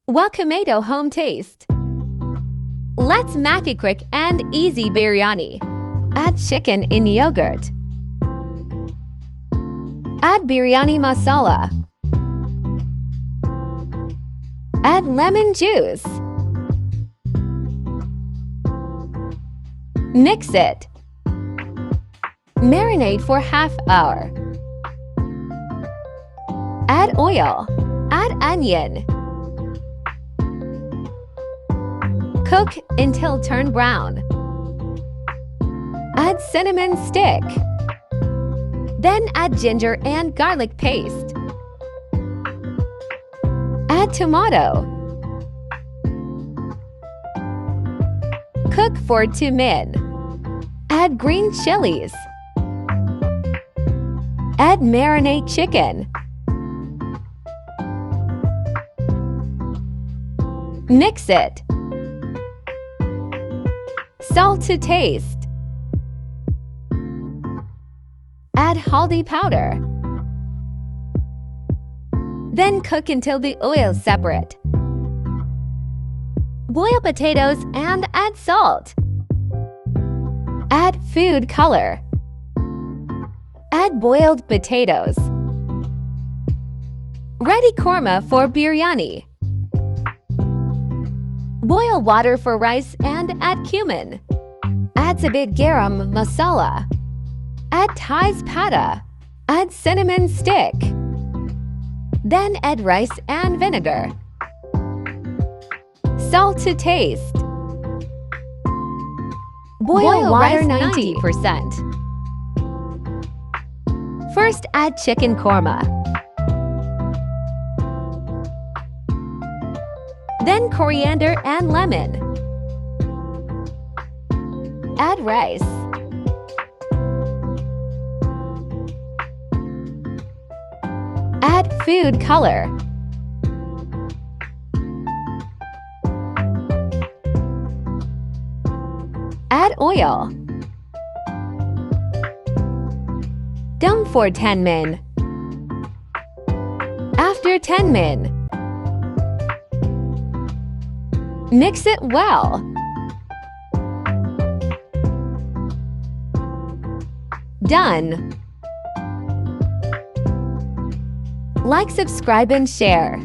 Welcome to Home Taste. Let's make a quick and easy biryani. Add chicken in yogurt. Add biryani masala. Add lemon juice. Mix it. Marinate for half hour. Add oil. Add onion. Cook until turn brown. Add cinnamon stick. Then add ginger and garlic paste. Add tomato. Cook for 2 minutes. Add green chilies. Add marinate chicken. Mix it. Salt to taste. Add haldi powder. Then cook until the oil is separate. Boil potatoes and add salt. Add food color. Add boiled potatoes. Ready korma for biryani. Boil water for rice and add cumin. Add a bit garam masala. Add Thai's pata. Add cinnamon stick. Then add rice and vinegar. Salt to taste. Boil water 90%. First add chicken korma. Then coriander and lemon. Add rice. Add food color. Add oil. Dum for 10 min. After 10 min, mix it well. Done. Like, subscribe, and share.